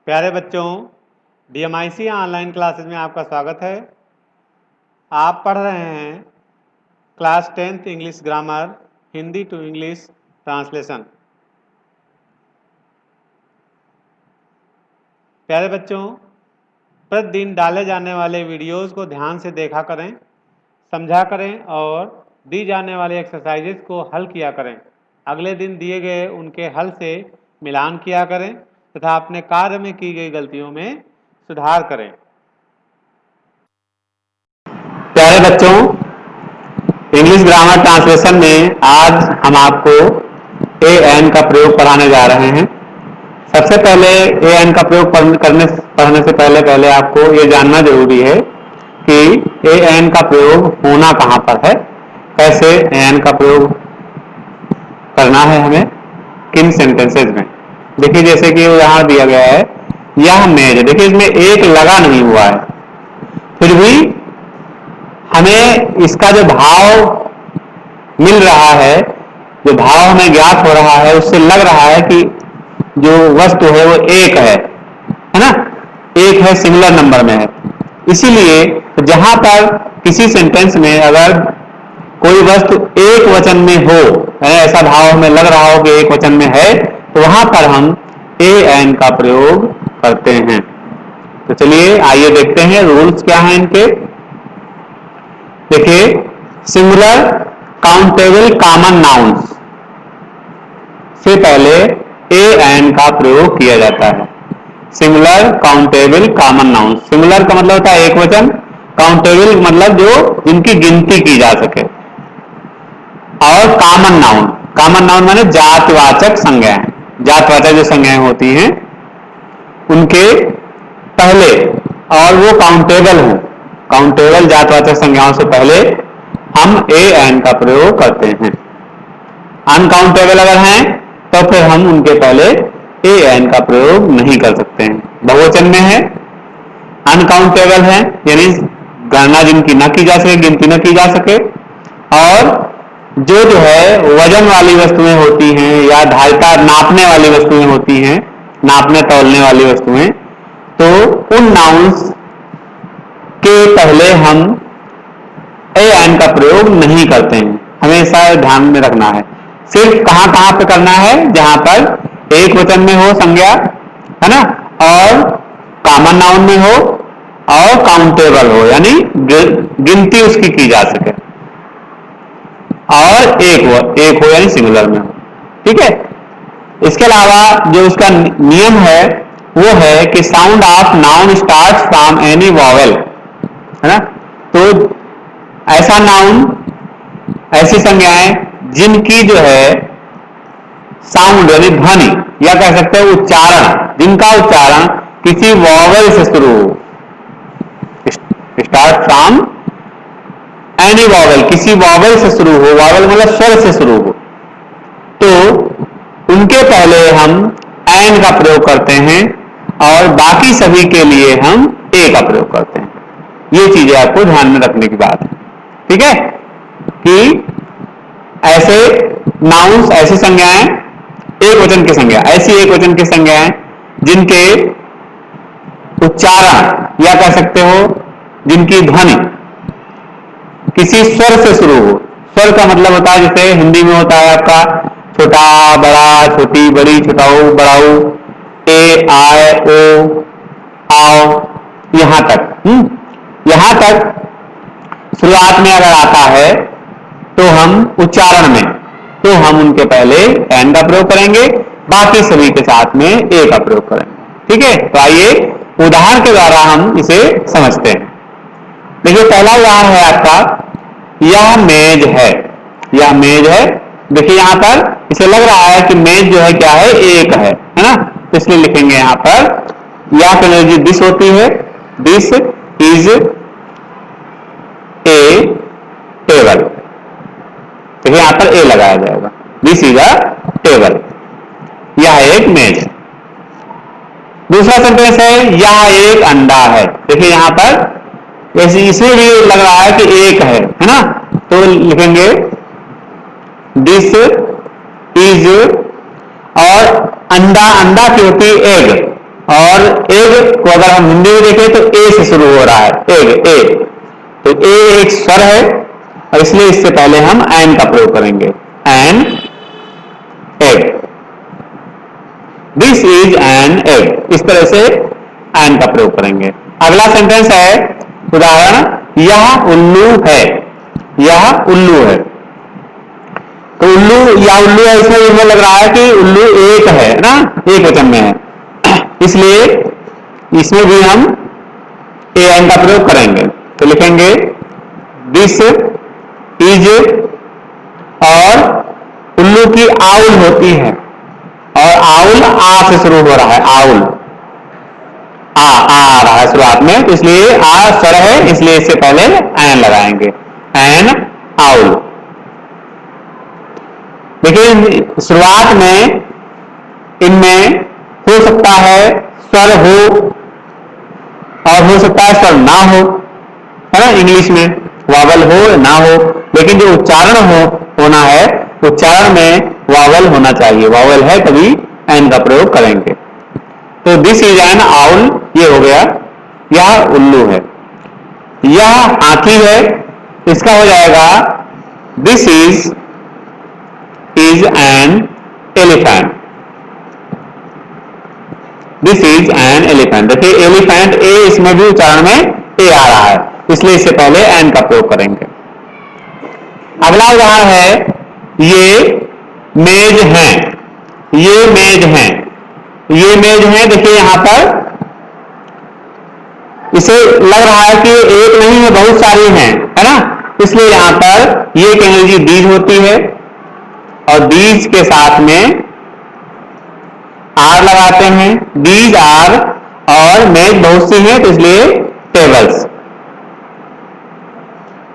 प्यारे बच्चों, DMIC online classes में आपका स्वागत है। आप पढ़ रहे हैं class 10th English grammar Hindi to English translation. प्यारे बच्चों, प्रतिदिन डाले जाने वाले वीडियोस को ध्यान से देखा करें, समझा करें और दी जाने वाली एक्सरसाइजेस को हल किया करें। अगले दिन दिए गए उनके हल से मिलान किया करें तथा अपने कार्य में की गई गलतियों में सुधार करें। प्यारे बच्चों, इंग्लिश ग्रामर ट्रांसलेशन में आज हम आपको एन का प्रयोग पढ़ाने जा रहे हैं। सबसे पहले एन का प्रयोग पढ़ने से पहले आपको ये जानना जरूरी है कि एन का प्रयोग होना कहाँ पर है, कैसे एन का प्रयोग करना है हमें, किन सेंटेंसेज में। देखिए, जैसे कि उदाहरण दिया गया है, यह मेज। देखिए, इसमें एक लगा नहीं हुआ है, फिर भी हमें इसका जो भाव मिल रहा है, जो भाव हमें ज्ञात हो रहा है, उससे लग रहा है कि जो वस्तु है वो एक है ना, एक है, सिंगुलर नंबर में है। इसीलिए जहां पर किसी सेंटेंस में अगर कोई वस्तु एक वचन में हो, ऐसा भाव हमें लग रहा हो कि एक वचन में है, तो वहां पर हम एन का प्रयोग करते हैं। तो चलिए आइए देखते हैं रूल्स क्या हैं इनके। देखिए, सिंगुलर काउंटेबल कॉमन नाउन्स से पहले एन का प्रयोग किया जाता है। Singular countable common nouns, singular का मतलब होता है एक वचन, काउंटेबल मतलब जो जिनकी गिनती की जा सके, और कॉमन नाउन माने जातवाचक संज्ञाएं। जातवाचक जो संज्ञाएं होती हैं उनके पहले, और वो काउंटेबल हो, काउंटेबल जातवाचक संज्ञाओं से पहले हम एन का प्रयोग करते हैं। अनकाउंटेबल अगर हैं तो फिर हम उनके पहले एन का प्रयोग नहीं कर सकते हैं। बहुवचन में है, अनकाउंटेबल है यानी गणना जिनकी न की जा सके, गिनती न की जा सके, और जो है वजन वाली वस्तुएं होती हैं या धारिता नापने वाली वस्तुएं होती हैं, नापने तौलने वाली वस्तुएं, तो उन नाउन्स के पहले हम एन का प्रयोग नहीं करते हैं। हमेशा ध्यान में रखना है। सिर्फ कहां कहां पे करना है, जहां पर एक वचन में हो संज्ञा, है ना, और कॉमन नाउन में हो, और काउंटेबल हो यानी गिनती उसकी की जा सके, और एक हो यानी सिंगुलर में हो। ठीक है। इसके अलावा जो उसका नियम है वो है कि sound of noun start from any vowel, है ना। तो ऐसा नाउन, ऐसी संज्ञाएं जिनकी जो है साउंड यानी ध्वनि, या कह सकते हैं उच्चारण, जिनका उच्चारण किसी वॉवेल से शुरू हो, स्टार्ट फ्रॉम एनी वॉवेल, किसी वॉवेल से शुरू हो, वॉवेल मतलब स्वर से शुरू हो, तो उनके पहले हम एन का प्रयोग करते हैं, और बाकी सभी के लिए हम ए का प्रयोग करते हैं। ये चीजें आपको ध्यान में रखने की बात है। ठीक है, कि ऐसे नाउन्स, ऐसी संज्ञाएं, एक वचन की संज्ञा, ऐसी एक वचन की संज्ञाएं जिनके उच्चारण या कह सकते हो जिनकी ध्वनि किसी स्वर से शुरू हो। स्वर का मतलब होता है, जैसे हिंदी में होता है आपका छोटा, बड़ा, छोटी, बड़ी, छोटाऊ, बड़ाऊ, ए, आए, ओ, आओ, यहां तक। यहां तक शुरुआत में अगर आता है तो हम उच्चारण में, तो हम उनके पहले एन का प्रयोग करेंगे, बाकी सभी के साथ में ए का प्रयोग करेंगे। ठीक है, तो आइए उदाहरण के द्वारा हम इसे समझते हैं। देखिए, पहला उदाहरण है आपका, यह मेज है। यह मेज है। देखिए यहां पर इसे लग रहा है कि मेज जो है क्या है, एक है ना, तो इसलिए लिखेंगे यहां पर या फिर जो दिस होती है, दिस इज ए टेबल। देखिए यहां पर ए लगाया जाएगा, दिस इज अ टेबल, यह एक मेज है। दूसरा सेंटेंस है, यह एक अंडा है। देखिए यहां पर इसमें भी लग रहा है कि एक है ना, तो लिखेंगे दिस इज, और अंडा, अंडा की होती है एग, और एग को अगर हम हिंदी में देखें तो ए से शुरू हो रहा है, एग, ए, तो ए एक स्वर है और इसलिए इससे पहले हम एन का प्रयोग करेंगे, an egg, this is an egg, इस तरह से एन का प्रयोग करेंगे। अगला सेंटेंस है उदाहरण, यह उल्लू है, यह उल्लू है। तो उल्लू या उल्लू है, इसमें हमें लग रहा है कि उल्लू एक है ना, एक वचन में है, इसलिए इसमें भी हम ए एन का प्रयोग करेंगे। तो लिखेंगे दिस इज, और उल्लू की आउल होती है और आउल आ से शुरू हो रहा है, आउल आ रहा है शुरुआत में, तो इसलिए आ स्वर है, इसलिए इससे पहले एन लगाएंगे, एन आउल। देखिए शुरुआत में इनमें हो सकता है स्वर हो और हो सकता है स्वर ना हो, है ना, इंग्लिश में वावल हो ना हो, लेकिन जो उच्चारण होना है, उच्चारण में वावल होना चाहिए, वावल है तभी एन का प्रयोग करेंगे। तो दिस इज एन आउल, ये हो गया, यह उल्लू है। यह हाथी है, इसका हो जाएगा this is an elephant, this is an elephant. देखिए एलिफेंट ए, इसमें भी उच्चारण में ए आ रहा है, इसलिए इससे पहले एन का प्रयोग करेंगे। अगला उदाहरण है, ये मेज है, ये मेज है, ये मेज है। देखिए यहां पर इसे लग रहा है कि एक नहीं है, बहुत सारी हैं, है ना, इसलिए यहां पर ये एक एनर्जी दीज होती है और दीज के साथ में आर लगाते हैं, दीज आर, और मेज बहुत सी है तो इसलिए टेबल्स,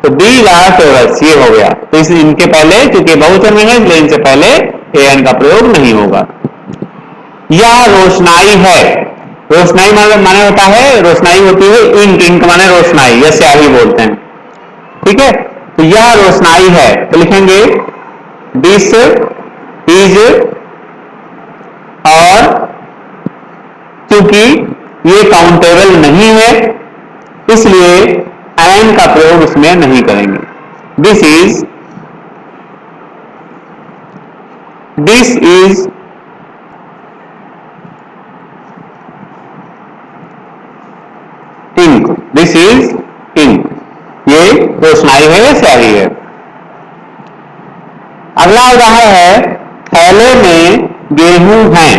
तो दीज आर टेबल्स, ये हो गया। तो इस इनके पहले चूंकि बहुवचन में है इसलिए इनसे पहले एन का प्रयोग नहीं होगा। यह रोशनाई है, रोशनाई माने होता है, रोशनाई होती है इंक, इंक माने रोशनाई या स्याही बोलते हैं, ठीक है। तो यह रोशनाई है, तो लिखेंगे दिस इज, और क्योंकि ये काउंटेबल नहीं है इसलिए एन का प्रयोग इसमें नहीं करेंगे। This is ink, this is ink, ये रोशनाई है या स्याही है। अगला उदाहरण है, थैले में गेहूं है,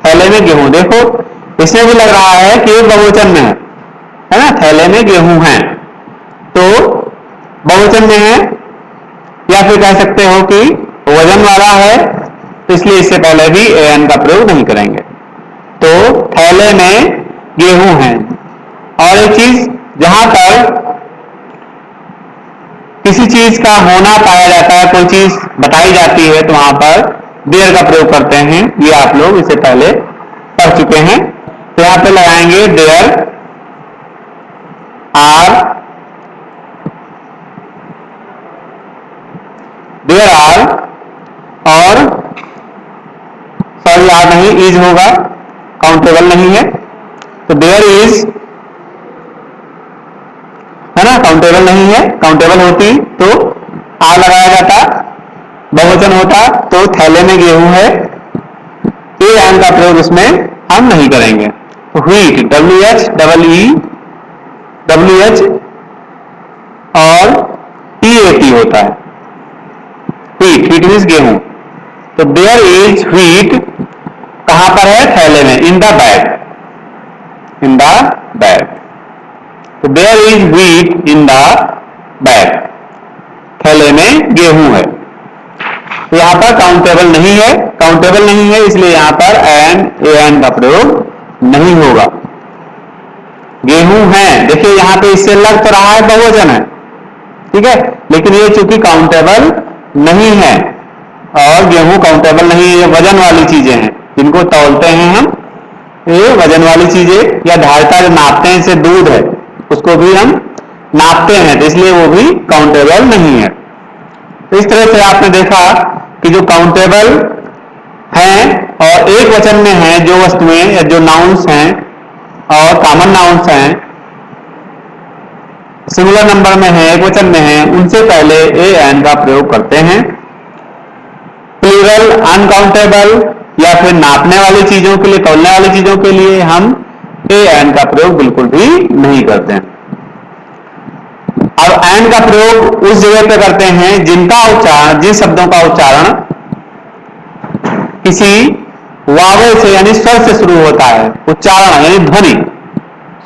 थैले में गेहूं, देखो इसमें भी लग रहा है कि ये बहुवचन में है ना, थैले में गेहूं है, तो बहुवचन में है, या फिर कह सकते हो कि वजन वाला है, तो इसलिए इससे पहले भी एन का प्रयोग नहीं करेंगे। तो थैले में गेहूं है। और एक चीज, जहां पर किसी चीज का होना पाया जाता है, कोई चीज बताई जाती है, तो वहां पर देयर का प्रयोग करते हैं, ये आप लोग इससे पहले पढ़ चुके हैं। तो यहां पे लगाएंगे देयर आर, देयर आर, और सॉरी आर नहीं, इज होगा, काउंटेबल नहीं है, तो देयर इज, है ना, काउंटेबल नहीं है, काउंटेबल होती तो आर लगाया जाता, बहुवचन होता तो थैले में गेहूं है, ए एन का प्रयोग इसमें हम नहीं करेंगे। व्हीट, WH और TAT होता है, व्हीट, व्हीट मीन्स गेहूं, तो देयर इज व्हीट कहां पर है, थैले में, in the bag, in the bag, तो there is wheat in the bag, थैले में गेहूं है। तो यहां पर काउंटेबल नहीं है, काउंटेबल नहीं है इसलिए यहां पर एन का प्रयोग नहीं होगा। गेहूं है, देखिए यहां पे इससे लग तो रहा है बहुवचन है, ठीक है, लेकिन ये चूंकि काउंटेबल नहीं है, और गेहूं काउंटेबल नहीं है, ये वजन वाली चीजें हैं जिनको तौलते हैं हम, ये वजन वाली चीजें, या धारिता जो नापते हैं, जैसे दूध है उसको भी हम नापते हैं, तो इसलिए वो भी काउंटेबल नहीं है। तो इस तरह से आपने देखा कि जो काउंटेबल हैं और और एक वचन में है जो वस्तुएं या जो नाउन्स हैं और कॉमन नाउन्स हैं, सिंगुलर नंबर में है, एक वचन में है, उनसे पहले ए एंड का प्रयोग करते हैं। प्लूरल, अनकाउंटेबल या फिर नापने वाली चीजों के लिए, तौलने वाली चीजों के लिए हम ए एंड का प्रयोग बिल्कुल भी नहीं करते हैं। अब एंड का प्रयोग उस जगह पे करते हैं जिनका उच्चारण, जिन शब्दों का उच्चारण किसी वावल से यानी स्वर से शुरू होता है, उच्चारण यानी ध्वनि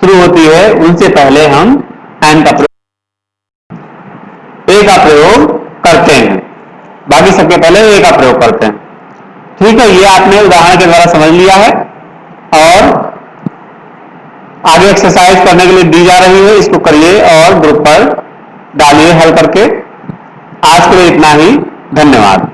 शुरू होती है, उनसे पहले हम एंड का प्रयोग, ए का प्रयोग करते हैं। बाकी सबके पहले ए का प्रयोग करते हैं। ठीक है, ये आपने उदाहरण के द्वारा समझ लिया है और आगे एक्सरसाइज करने के लिए दी जा रही है, इसको करिए और ग्रुप पर डालिए हल करके। आज के लिए इतना ही, धन्यवाद।